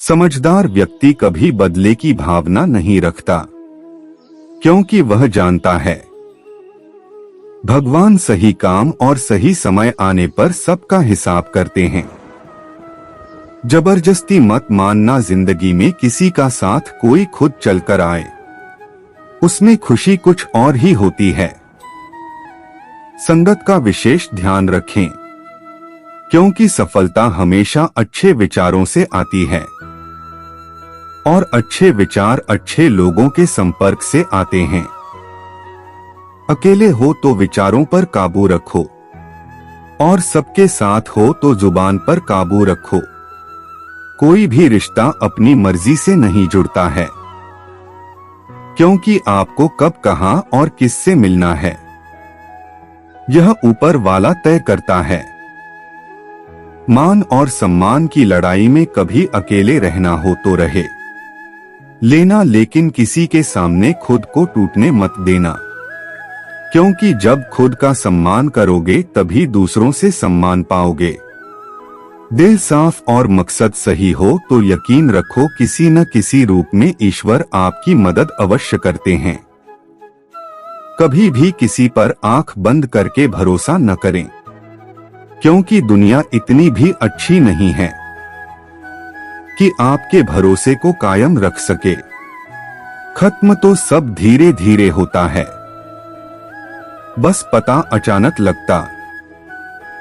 समझदार व्यक्ति कभी बदले की भावना नहीं रखता, क्योंकि वह जानता है भगवान सही काम और सही समय आने पर सबका हिसाब करते हैं। जबरदस्ती मत मानना। जिंदगी में किसी का साथ कोई खुद चलकर आए, उसमें खुशी कुछ और ही होती है। संगत का विशेष ध्यान रखें, क्योंकि सफलता हमेशा अच्छे विचारों से आती है और अच्छे विचार अच्छे लोगों के संपर्क से आते हैं। अकेले हो तो विचारों पर काबू रखो और सबके साथ हो तो जुबान पर काबू रखो। कोई भी रिश्ता अपनी मर्जी से नहीं जुड़ता है, क्योंकि आपको कब कहां और किससे मिलना है यह ऊपर वाला तय करता है। मान और सम्मान की लड़ाई में कभी अकेले रहना हो तो रहे लेना, लेकिन किसी के सामने खुद को टूटने मत देना, क्योंकि जब खुद का सम्मान करोगे तभी दूसरों से सम्मान पाओगे। दिल साफ और मकसद सही हो तो यकीन रखो किसी न किसी रूप में ईश्वर आपकी मदद अवश्य करते हैं। कभी भी किसी पर आंख बंद करके भरोसा न करें, क्योंकि दुनिया इतनी भी अच्छी नहीं है कि आपके भरोसे को कायम रख सके। खत्म तो सब धीरे धीरे होता है, बस पता अचानक लगता।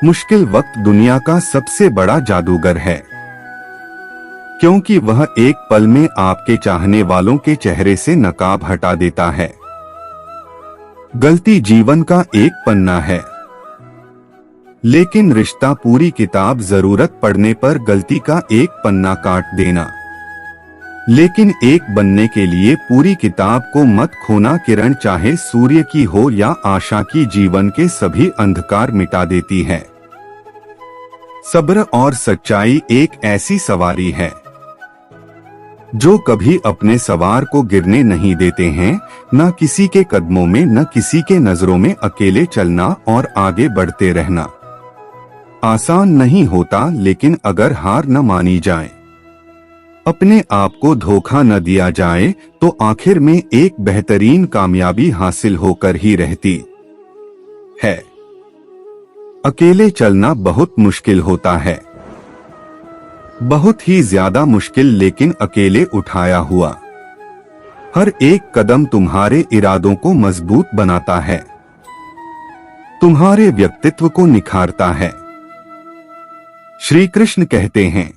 मुश्किल वक्त दुनिया का सबसे बड़ा जादूगर है, क्योंकि वह एक पल में आपके चाहने वालों के चेहरे से नकाब हटा देता है। गलती जीवन का एक पन्ना है, लेकिन रिश्ता पूरी किताब। जरूरत पड़ने पर गलती का एक पन्ना काट देना, लेकिन एक बनने के लिए पूरी किताब को मत खोना। किरण चाहे सूर्य की हो या आशा की, जीवन के सभी अंधकार मिटा देती है। सब्र और सच्चाई एक ऐसी सवारी है जो कभी अपने सवार को गिरने नहीं देते हैं। न किसी के कदमों में न किसी के नजरों में अकेले चलना और आगे बढ़ते रहना आसान नहीं होता, लेकिन अगर हार न मानी जाए, अपने आप को धोखा न दिया जाए, तो आखिर में एक बेहतरीन कामयाबी हासिल होकर ही रहती है। अकेले चलना बहुत मुश्किल होता है, बहुत ही ज्यादा मुश्किल, लेकिन अकेले उठाया हुआ हर एक कदम तुम्हारे इरादों को मजबूत बनाता है, तुम्हारे व्यक्तित्व को निखारता है। श्री कृष्ण कहते हैं,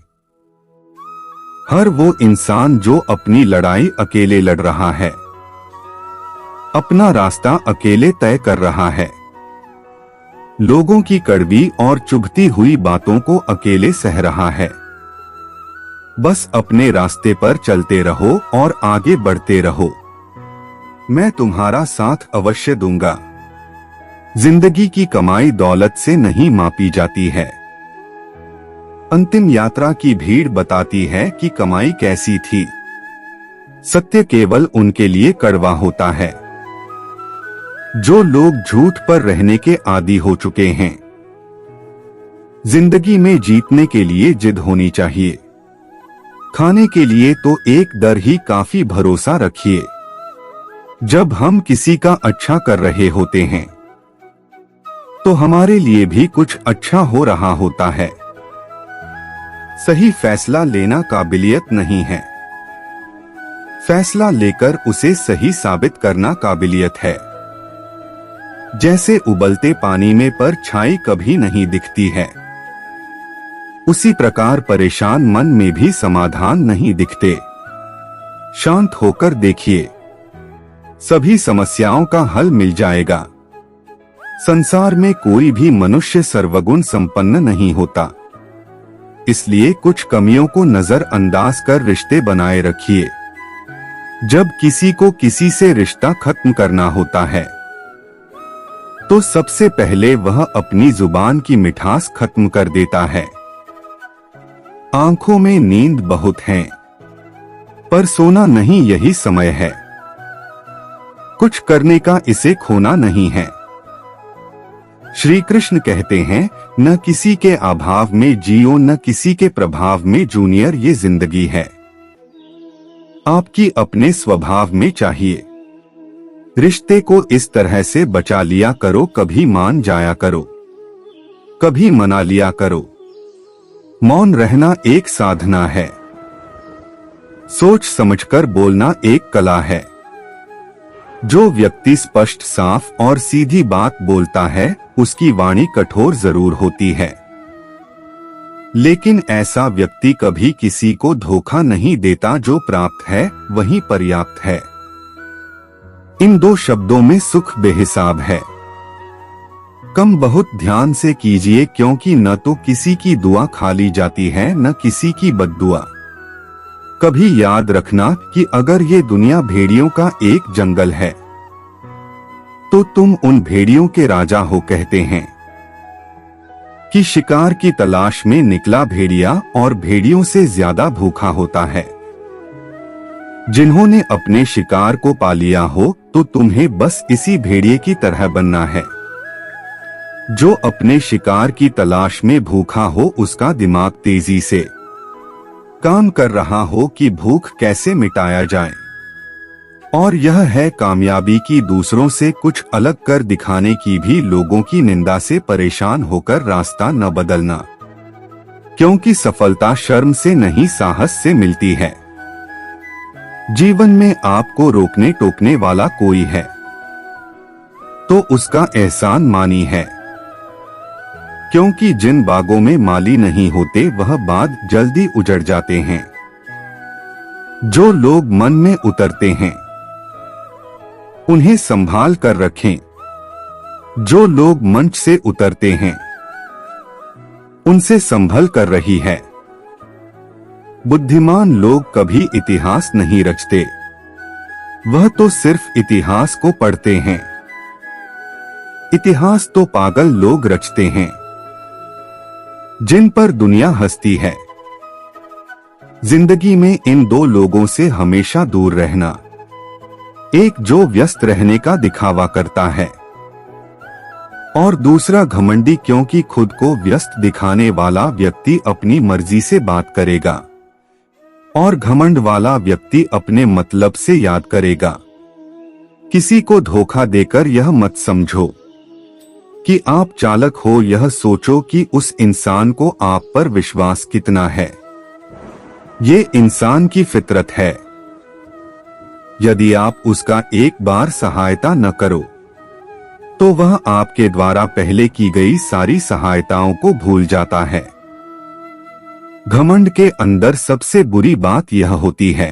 हर वो इंसान जो अपनी लड़ाई अकेले लड़ रहा है, अपना रास्ता अकेले तय कर रहा है, लोगों की कड़वी और चुभती हुई बातों को अकेले सह रहा है। बस अपने रास्ते पर चलते रहो और आगे बढ़ते रहो, मैं तुम्हारा साथ अवश्य दूंगा। जिंदगी की कमाई दौलत से नहीं मापी जाती है, अंतिम यात्रा की भीड़ बताती है कि कमाई कैसी थी। सत्य केवल उनके लिए कड़वा होता है जो लोग झूठ पर रहने के आदी हो चुके हैं। जिंदगी में जीतने के लिए जिद होनी चाहिए, खाने के लिए तो एक दर ही काफी। भरोसा रखिए, जब हम किसी का अच्छा कर रहे होते हैं तो हमारे लिए भी कुछ अच्छा हो रहा होता है। सही फैसला लेना काबिलियत नहीं है, फैसला लेकर उसे सही साबित करना काबिलियत है। जैसे उबलते पानी में परछाई कभी नहीं दिखती है, उसी प्रकार परेशान मन में भी समाधान नहीं दिखते। शांत होकर देखिए, सभी समस्याओं का हल मिल जाएगा। संसार में कोई भी मनुष्य सर्वगुण संपन्न नहीं होता, इसलिए कुछ कमियों को नजरअंदाज कर रिश्ते बनाए रखिए। जब किसी को किसी से रिश्ता खत्म करना होता है तो सबसे पहले वह अपनी जुबान की मिठास खत्म कर देता है। आंखों में नींद बहुत है, पर सोना नहीं, यही समय है। कुछ करने का इसे खोना नहीं है, श्री कृष्ण कहते हैं, न किसी के अभाव में जियो न किसी के प्रभाव में जूनियर, ये जिंदगी है आपकी अपने स्वभाव में चाहिए। रिश्ते को इस तरह से बचा लिया करो, कभी मान जाया करो, कभी मना लिया करो। मौन रहना एक साधना है, सोच समझकर बोलना एक कला है। जो व्यक्ति स्पष्ट, साफ और सीधी बात बोलता है, उसकी वाणी कठोर जरूर होती है, लेकिन ऐसा व्यक्ति कभी किसी को धोखा नहीं देता। जो प्राप्त है वही पर्याप्त है। इन दो शब्दों में सुख बेहिसाब है। कम बहुत ध्यान से कीजिए, क्योंकि न तो किसी की दुआ खाली जाती है न किसी की बद्दुआ। कभी याद रखना कि अगर ये दुनिया भेड़ियों का एक जंगल है तो तुम उन भेड़ियों के राजा हो। कहते हैं कि शिकार की तलाश में निकला भेड़िया और भेड़ियों से ज्यादा भूखा होता है। जिन्होंने अपने शिकार को पा लिया हो तो तुम्हें बस इसी भेड़िए की तरह बनना है। जो अपने शिकार की तलाश में भूखा हो, उसका दिमाग तेजी से काम कर रहा हो कि भूख कैसे मिटाया जाए। और यह है कामयाबी की दूसरों से कुछ अलग कर दिखाने की भी। लोगों की निंदा से परेशान होकर रास्ता न बदलना, क्योंकि सफलता शर्म से नहीं साहस से मिलती है। जीवन में आपको रोकने टोकने वाला कोई है तो उसका एहसान मानी है, क्योंकि जिन बागों में माली नहीं होते वह बाग जल्दी उजड़ जाते हैं। जो लोग मन में उतरते हैं उन्हें संभाल कर रखें। जो लोग मंच से उतरते हैं उनसे संभल कर रही है। बुद्धिमान लोग कभी इतिहास नहीं रचते, वह तो सिर्फ इतिहास को पढ़ते हैं। इतिहास तो पागल लोग रचते हैं जिन पर दुनिया हंसती है। जिंदगी में इन दो लोगों से हमेशा दूर रहना, एक जो व्यस्त रहने का दिखावा करता है और दूसरा घमंडी, क्योंकि खुद को व्यस्त दिखाने वाला व्यक्ति अपनी मर्जी से बात करेगा और घमंड वाला व्यक्ति अपने मतलब से याद करेगा। किसी को धोखा देकर यह मत समझो कि आप चालाक हो, यह सोचो कि उस इंसान को आप पर विश्वास कितना है। ये इंसान की फितरत है। यदि आप उसका एक बार सहायता न करो तो वह आपके द्वारा पहले की गई सारी सहायताओं को भूल जाता है। घमंड के अंदर सबसे बुरी बात यह होती है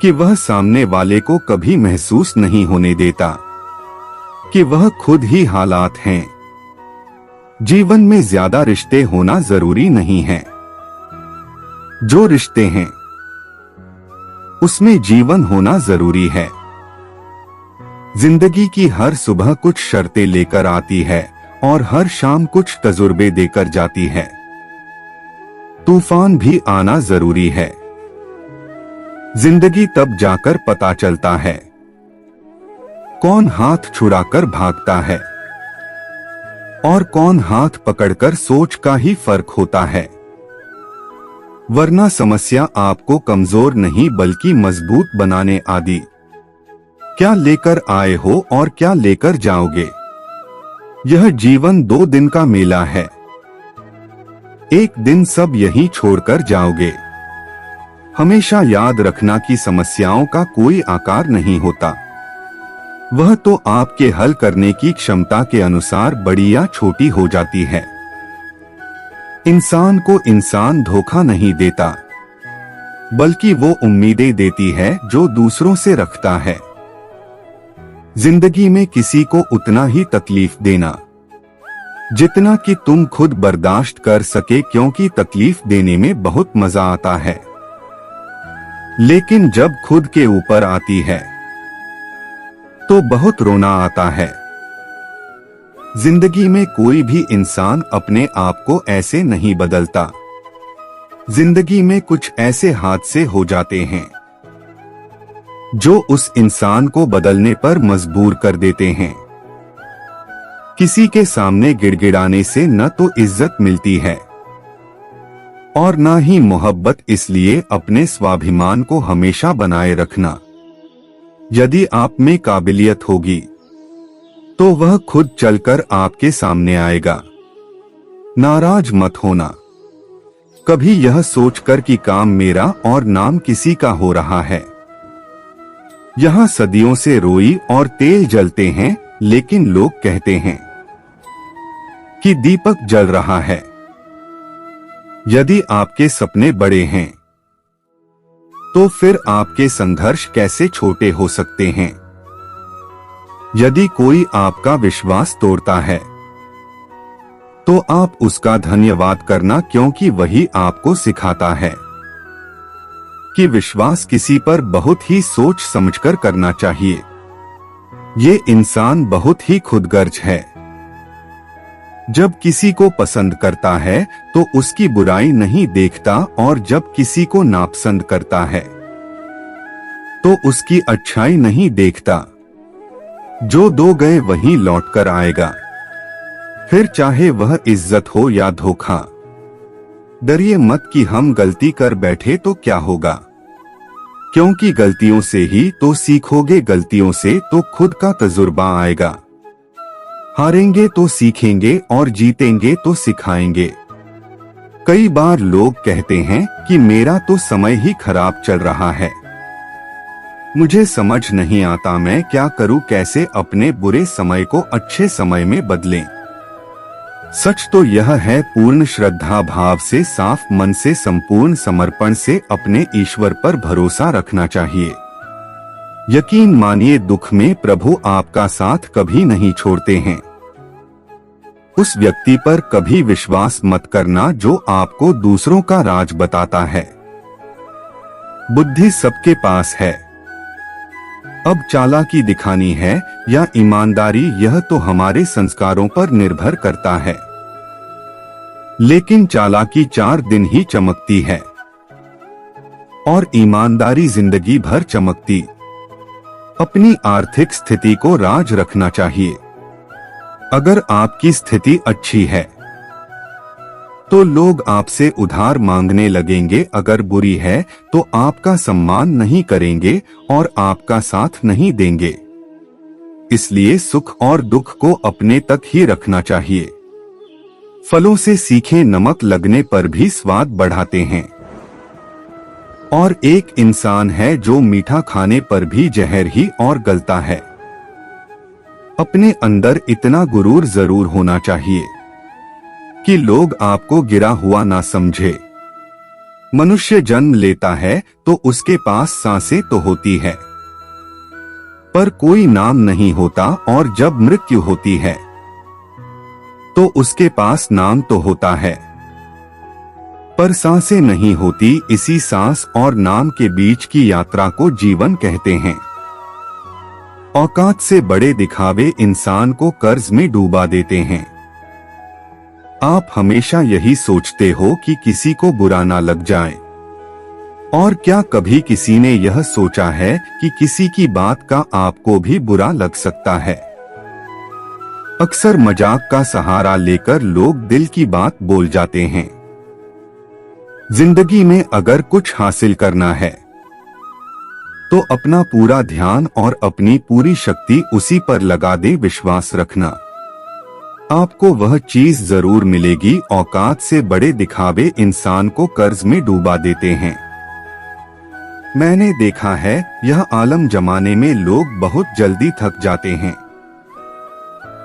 कि वह सामने वाले को कभी महसूस नहीं होने देता कि वह खुद ही हालात हैं। जीवन में ज्यादा रिश्ते होना जरूरी नहीं है। जो रिश्ते हैं उसमें जीवन होना जरूरी है। जिंदगी की हर सुबह कुछ शर्तें लेकर आती है और हर शाम कुछ तजुर्बे देकर जाती है। तूफान भी आना जरूरी है। जिंदगी तब जाकर पता चलता है कौन हाथ छुड़ाकर भागता है और कौन हाथ पकड़कर सोच का ही फर्क होता है। वरना समस्या आपको कमजोर नहीं बल्कि मजबूत बनाने आदि। क्या लेकर आए हो और क्या लेकर जाओगे? यह जीवन 2 दिन का मेला है। एक दिन सब यहीं छोड़कर जाओगे। हमेशा याद रखना कि समस्याओं का कोई आकार नहीं होता, वह तो आपके हल करने की क्षमता के अनुसार बड़ी या छोटी हो जाती है। इंसान को इंसान धोखा नहीं देता, बल्कि वो उम्मीदें देती है जो दूसरों से रखता है। जिंदगी में किसी को उतना ही तकलीफ देना जितना कि तुम खुद बर्दाश्त कर सके, क्योंकि तकलीफ देने में बहुत मजा आता है, लेकिन जब खुद के ऊपर आती है तो बहुत रोना आता है। जिंदगी में कोई भी इंसान अपने आप को ऐसे नहीं बदलता। जिंदगी में कुछ ऐसे हादसे हो जाते हैं जो उस इंसान को बदलने पर मजबूर कर देते हैं। किसी के सामने गिड़गिड़ाने से न तो इज्जत मिलती है और ना ही मोहब्बत, इसलिए अपने स्वाभिमान को हमेशा बनाए रखना। यदि आप में काबिलियत होगी तो वह खुद चलकर आपके सामने आएगा। नाराज मत होना कभी यह सोचकर कि काम मेरा और नाम किसी का हो रहा है। यहाँ सदियों से रोई और तेल जलते हैं, लेकिन लोग कहते हैं कि दीपक जल रहा है। यदि आपके सपने बड़े हैं तो फिर आपके संघर्ष कैसे छोटे हो सकते हैं। यदि कोई आपका विश्वास तोड़ता है तो आप उसका धन्यवाद करना, क्योंकि वही आपको सिखाता है कि विश्वास किसी पर बहुत ही सोच समझकर करना चाहिए। ये इंसान बहुत ही खुदगर्ज है। जब किसी को पसंद करता है तो उसकी बुराई नहीं देखता, और जब किसी को नापसंद करता है तो उसकी अच्छाई नहीं देखता। जो दो गए वहीं लौटकर आएगा, फिर चाहे वह इज्जत हो या धोखा। डरिए मत कि हम गलती कर बैठे तो क्या होगा, क्योंकि गलतियों से ही तो सीखोगे, गलतियों से तो खुद का तजुर्बा आएगा। हारेंगे तो सीखेंगे और जीतेंगे तो सिखाएंगे। कई बार लोग कहते हैं कि मेरा तो समय ही खराब चल रहा है, मुझे समझ नहीं आता मैं क्या करूं, कैसे अपने बुरे समय को अच्छे समय में बदलें। सच तो यह है, पूर्ण श्रद्धा भाव से, साफ मन से, संपूर्ण समर्पण से अपने ईश्वर पर भरोसा रखना चाहिए। यकीन मानिए, दुख में प्रभु आपका साथ कभी नहीं छोड़ते हैं। उस व्यक्ति पर कभी विश्वास मत करना जो आपको दूसरों का राज बताता है। बुद्धि सबके पास है, अब चालाकी दिखानी है या ईमानदारी, यह तो हमारे संस्कारों पर निर्भर करता है। लेकिन चालाकी 4 दिन ही चमकती है और ईमानदारी जिंदगी भर चमकती। अपनी आर्थिक स्थिति को राज रखना चाहिए। अगर आपकी स्थिति अच्छी है तो लोग आपसे उधार मांगने लगेंगे, अगर बुरी है तो आपका सम्मान नहीं करेंगे और आपका साथ नहीं देंगे। इसलिए सुख और दुख को अपने तक ही रखना चाहिए। फलों से सीखे, नमक लगने पर भी स्वाद बढ़ाते हैं, और एक इंसान है जो मीठा खाने पर भी जहर ही और गलता है। अपने अंदर इतना गुरूर जरूर होना चाहिए कि लोग आपको गिरा हुआ ना समझे। मनुष्य जन्म लेता है तो उसके पास सांसें तो होती है, पर कोई नाम नहीं होता, और जब मृत्यु होती है तो उसके पास नाम तो होता है, पर सांसें नहीं होती। इसी सांस और नाम के बीच की यात्रा को जीवन कहते हैं। औकात से बड़े दिखावे इंसान को कर्ज में डूबा देते हैं। आप हमेशा यही सोचते हो कि किसी को बुरा ना लग जाए, और क्या कभी किसी ने यह सोचा है कि किसी की बात का आपको भी बुरा लग सकता है। अक्सर मजाक का सहारा लेकर लोग दिल की बात बोल जाते हैं। जिंदगी में अगर कुछ हासिल करना है तो अपना पूरा ध्यान और अपनी पूरी शक्ति उसी पर लगा दे। विश्वास रखना, आपको वह चीज जरूर मिलेगी। औकात से बड़े दिखावे इंसान को कर्ज में डूबा देते हैं। मैंने देखा है, यह आलम जमाने में लोग बहुत जल्दी थक जाते हैं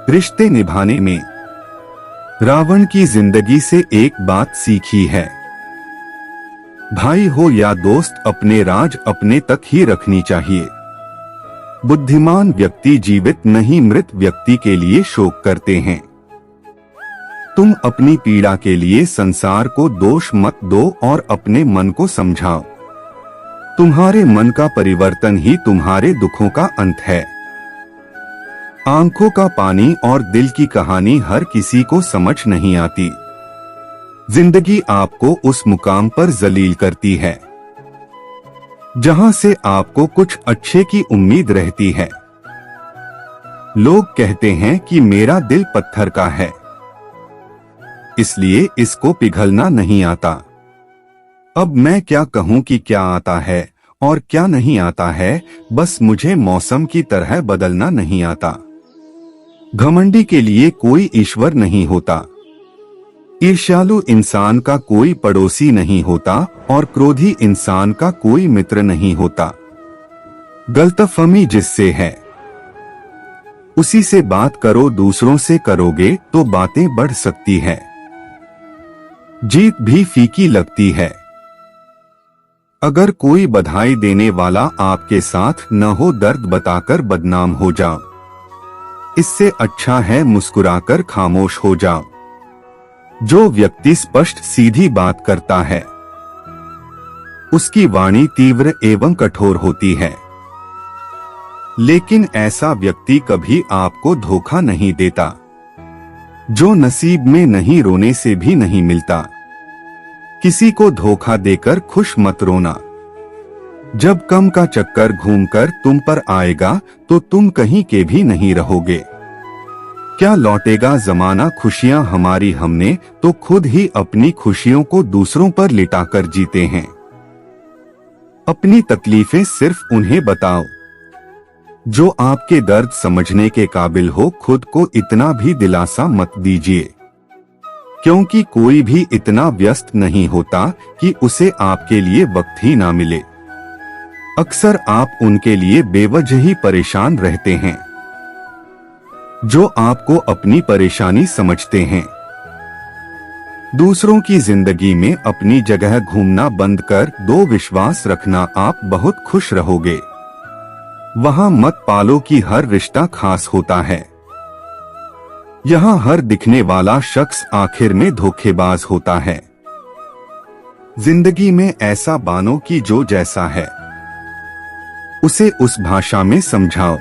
रिश्ते निभाने में। रावण की जिंदगी से एक बात सीखी है, भाई हो या दोस्त, अपने राज अपने तक ही रखनी चाहिए। बुद्धिमान व्यक्ति जीवित नहीं मृत व्यक्ति के लिए शोक करते हैं। तुम अपनी पीड़ा के लिए संसार को दोष मत दो और अपने मन को समझाओ। तुम्हारे मन का परिवर्तन ही तुम्हारे दुखों का अंत है। आंखों का पानी और दिल की कहानी हर किसी को समझ नहीं आती। जिंदगी आपको उस मुकाम पर जलील करती है जहां से आपको कुछ अच्छे की उम्मीद रहती है। लोग कहते हैं कि मेरा दिल पत्थर का है, इसलिए इसको पिघलना नहीं आता। अब मैं क्या कहूं कि क्या आता है और क्या नहीं आता है, बस मुझे मौसम की तरह बदलना नहीं आता। घमंडी के लिए कोई ईश्वर नहीं होता, ईर्ष्यालु इंसान का कोई पड़ोसी नहीं होता और क्रोधी इंसान का कोई मित्र नहीं होता। गलतफहमी जिससे है उसी से बात करो, दूसरों से करोगे तो बातें बढ़ सकती है, जीत भी फीकी लगती है। अगर कोई बधाई देने वाला आपके साथ न हो, दर्द बताकर बदनाम हो जाओ, इससे अच्छा है मुस्कुराकर खामोश हो जाओ। जो व्यक्ति स्पष्ट सीधी बात करता है उसकी वाणी तीव्र एवं कठोर होती है, लेकिन ऐसा व्यक्ति कभी आपको धोखा नहीं देता। जो नसीब में नहीं, रोने से भी नहीं मिलता। किसी को धोखा देकर खुश मत रोना। जब कम का चक्कर घूमकर तुम पर आएगा तो तुम कहीं के भी नहीं रहोगे। क्या लौटेगा जमाना खुशियां हमारी, हमने तो खुद ही अपनी खुशियों को दूसरों पर लिटाकर जीते हैं। अपनी तकलीफें सिर्फ उन्हें बताओ जो आपके दर्द समझने के काबिल हो। खुद को इतना भी दिलासा मत दीजिए, क्योंकि कोई भी इतना व्यस्त नहीं होता कि उसे आपके लिए वक्त ही ना मिले। अक्सर आप उनके लिए बेवजह ही परेशान रहते हैं जो आपको अपनी परेशानी समझते हैं। दूसरों की जिंदगी में अपनी जगह घूमना बंद कर दो, विश्वास रखना आप बहुत खुश रहोगे। वहां मत पालो कि हर रिश्ता खास होता है। यहाँ हर दिखने वाला शख्स आखिर में धोखेबाज होता है। जिंदगी में ऐसा बानो कि जो जैसा है उसे उस भाषा में समझाओ।